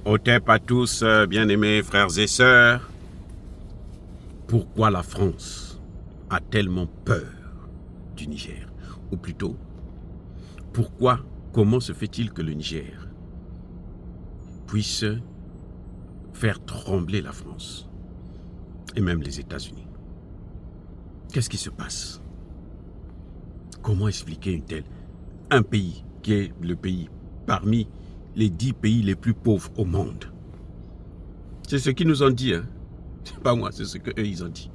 Otep à tous, bien-aimés frères et sœurs. Pourquoi la France a tellement peur du Niger? Ou plutôt, comment se fait-il que le Niger puisse faire trembler la France et même les États-Unis? Qu'est-ce qui se passe? Comment expliquer un pays qui est le pays parmi les 10 pays les plus pauvres au monde? C'est ce qu'ils nous ont dit, hein. C'est pas moi, c'est ce qu'eux ils ont dit.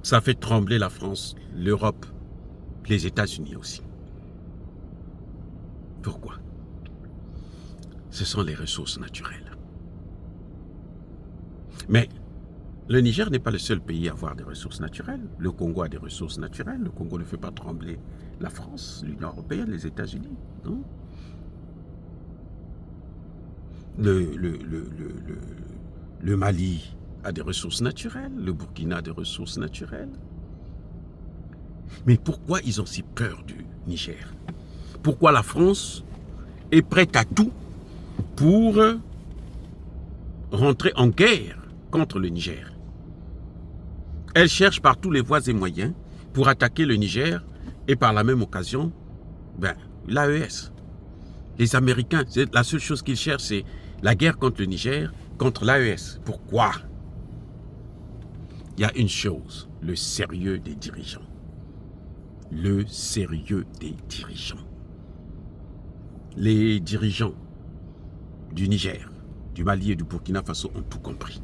Ça fait trembler la France, l'Europe, les États-Unis aussi. Pourquoi? Ce sont les ressources naturelles. Mais le Niger n'est pas le seul pays à avoir des ressources naturelles. Le Congo a des ressources naturelles. Le Congo ne fait pas trembler la France, l'Union européenne, les États-Unis. Non. Le Mali a des ressources naturelles. Le Burkina a des ressources naturelles. Mais pourquoi ils ont si peur du Niger? Pourquoi la France est prête à tout pour rentrer en guerre contre le Niger? Elle cherche par tous les voies et moyens pour attaquer le Niger et par la même occasion, l'AES. Les Américains, la seule chose qu'ils cherchent, c'est la guerre contre le Niger, contre l'AES. Pourquoi? Il y a une chose, le sérieux des dirigeants. Le sérieux des dirigeants. Les dirigeants du Niger, du Mali et du Burkina Faso ont tout compris.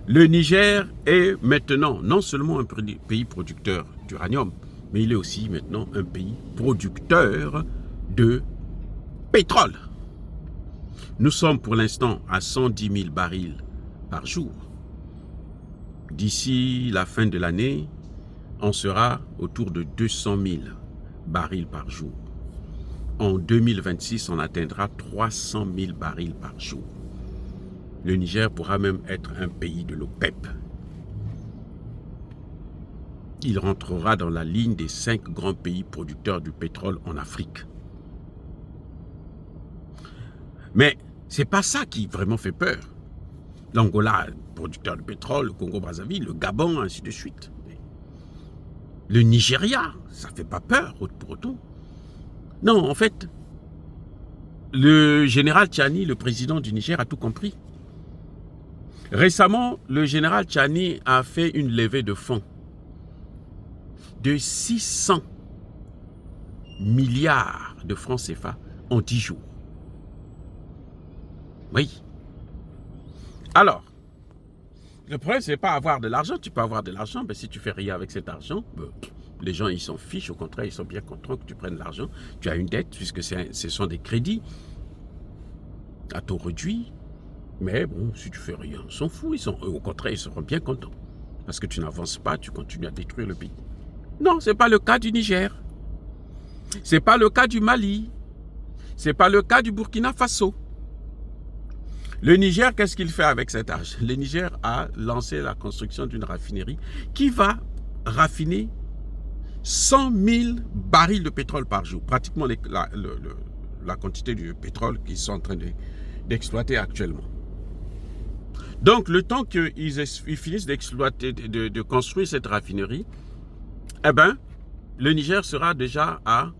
Le Niger est maintenant non seulement un pays producteur d'uranium, mais il est aussi maintenant un pays producteur de pétrole. Nous sommes pour l'instant à 110 000 barils par jour. D'ici la fin de l'année, on sera autour de 200 000 barils par jour. En 2026, on atteindra 300 000 barils par jour. Le Niger pourra même être un pays de l'OPEP. Il rentrera dans la ligne des 5 grands pays producteurs du pétrole en Afrique. Mais ce n'est pas ça qui vraiment fait peur. L'Angola, producteur de pétrole, le Congo-Brazzaville, le Gabon, ainsi de suite. Le Nigeria, ça ne fait pas peur pour autant. Non, en fait, le général Tchani, le président du Niger, a tout compris. Récemment, le général Tchani a fait une levée de fonds de 600 milliards de francs CFA en 10 jours. Oui. Alors, le problème, ce n'est pas avoir de l'argent. Tu peux avoir de l'argent, mais si tu fais rien avec cet argent, les gens, ils s'en fichent. Au contraire, ils sont bien contents que tu prennes l'argent. Tu as une dette, puisque ce sont des crédits à taux réduit. Mais bon, si tu fais rien, ils s'en foutent. Au contraire, ils seront bien contents. Parce que tu n'avances pas, tu continues à détruire le pays. Non, ce n'est pas le cas du Niger. Ce n'est pas le cas du Mali. Ce n'est pas le cas du Burkina Faso. Le Niger, qu'est-ce qu'il fait avec cet argent? Le Niger a lancé la construction d'une raffinerie qui va raffiner 100 000 barils de pétrole par jour. Pratiquement la quantité de pétrole qu'ils sont en train d'exploiter actuellement. Donc, le temps qu'ils finissent d'exploiter, de construire cette raffinerie, le Niger sera déjà à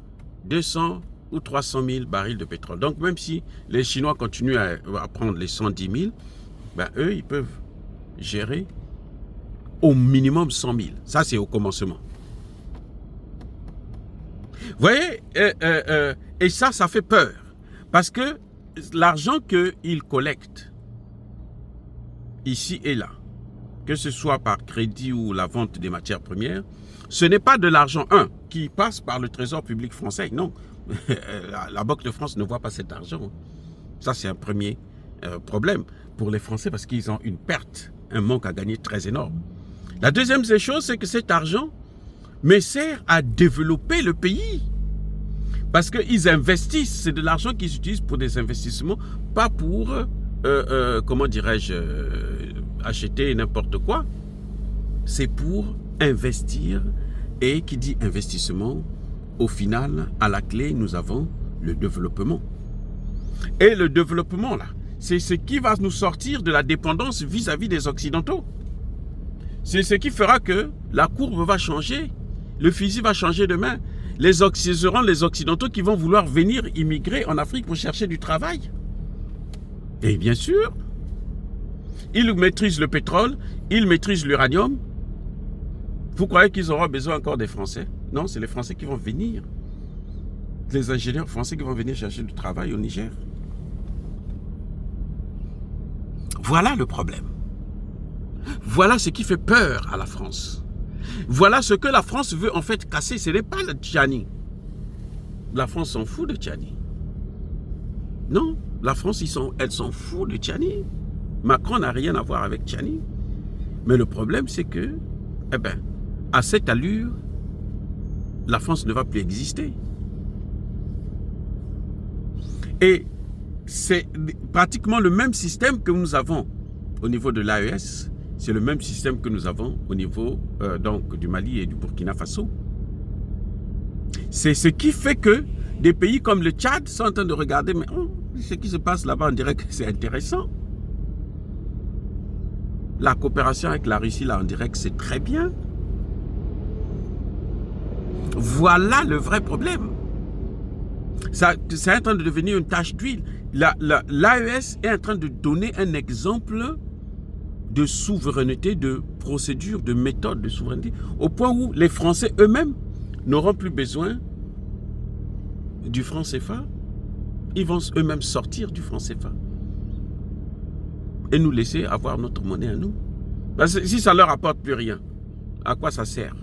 200 ou 300 000 barils de pétrole. Donc, même si les Chinois continuent à prendre les 110 000, eux, ils peuvent gérer au minimum 100 000. Ça, c'est au commencement. Vous voyez, et ça fait peur. Parce que l'argent qu'ils collectent, ici et là, que ce soit par crédit ou la vente des matières premières, ce n'est pas de l'argent, qui passe par le trésor public français. Non, la Banque de France ne voit pas cet argent. Ça, c'est un premier problème pour les Français parce qu'ils ont une perte, un manque à gagner très énorme. La deuxième des choses, c'est que cet argent sert à développer le pays. Parce qu'ils investissent, c'est de l'argent qu'ils utilisent pour des investissements, pas pour, comment dirais-je, acheter n'importe quoi. C'est pour investir. Et qui dit investissement, au final, à la clé, nous avons le développement. Et le développement, là, c'est ce qui va nous sortir de la dépendance vis-à-vis des Occidentaux. C'est ce qui fera que la courbe va changer, le fusil va changer de main. Ce seront les Occidentaux qui vont vouloir venir immigrer en Afrique pour chercher du travail. Et bien sûr, ils maîtrisent le pétrole, ils maîtrisent l'uranium. Vous croyez qu'ils auront besoin encore des Français? Non, c'est les Français qui vont venir. Les ingénieurs français qui vont venir chercher du travail au Niger. Voilà le problème. Voilà ce qui fait peur à la France. Voilà ce que la France veut en fait casser. Ce n'est pas le Tchani. La France s'en fout de Tchani. Non, la France, elle s'en fout de Tchani. Macron n'a rien à voir avec Tchani. Mais le problème, c'est que, à cette allure, la France ne va plus exister. Et c'est pratiquement le même système que nous avons au niveau de l'AES. C'est le même système que nous avons au niveau donc, du Mali et du Burkina Faso. C'est ce qui fait que des pays comme le Tchad sont en train de regarder, mais ce qui se passe là-bas, on dirait que c'est intéressant. La coopération avec la Russie, là, on dirait que c'est très bien. Voilà le vrai problème. C'est en train de devenir une tache d'huile. L'AES est en train de donner un exemple de souveraineté, de procédure, de méthode de souveraineté, au point où les Français eux-mêmes n'auront plus besoin du franc CFA. Ils vont eux-mêmes sortir du franc CFA et nous laisser avoir notre monnaie à nous. Parce que si ça ne leur apporte plus rien, à quoi ça sert?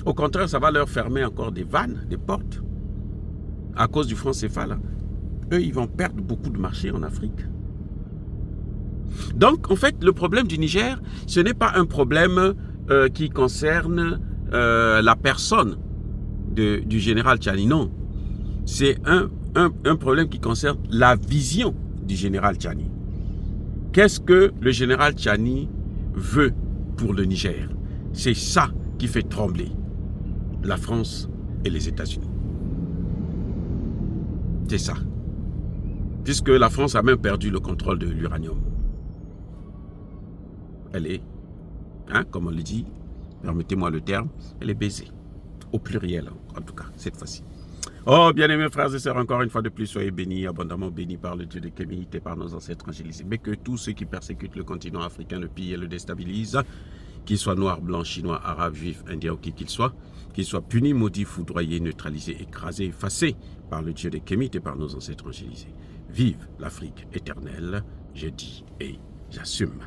Au contraire, ça va leur fermer encore des vannes, des portes. À cause du franc CFA, là, eux, ils vont perdre beaucoup de marchés en Afrique. Donc, en fait, le problème du Niger, ce n'est pas un problème qui concerne la personne du général Tchani, non. C'est un problème qui concerne la vision du général Tchani. Qu'est-ce que le général Tchani veut pour le Niger? C'est ça qui fait trembler la France et les États-Unis. C'est ça. Puisque la France a même perdu le contrôle de l'uranium. Elle est, comme on le dit, permettez-moi le terme, elle est baisée. Au pluriel, en tout cas, cette fois-ci. Oh, bien-aimés frères et sœurs, encore une fois de plus, soyez bénis, abondamment bénis par le Dieu de Kémite et par nos ancêtres angélisés. Mais que tous ceux qui persécutent le continent africain, le pillent et le déstabilisent, qu'ils soient noirs, blancs, chinois, arabes, juifs, indiens ou qui qu'ils soient punis, maudits, foudroyés, neutralisés, écrasés, effacés par le Dieu de Kémite et par nos ancêtres angélisés. Vive l'Afrique éternelle, je dis et j'assume.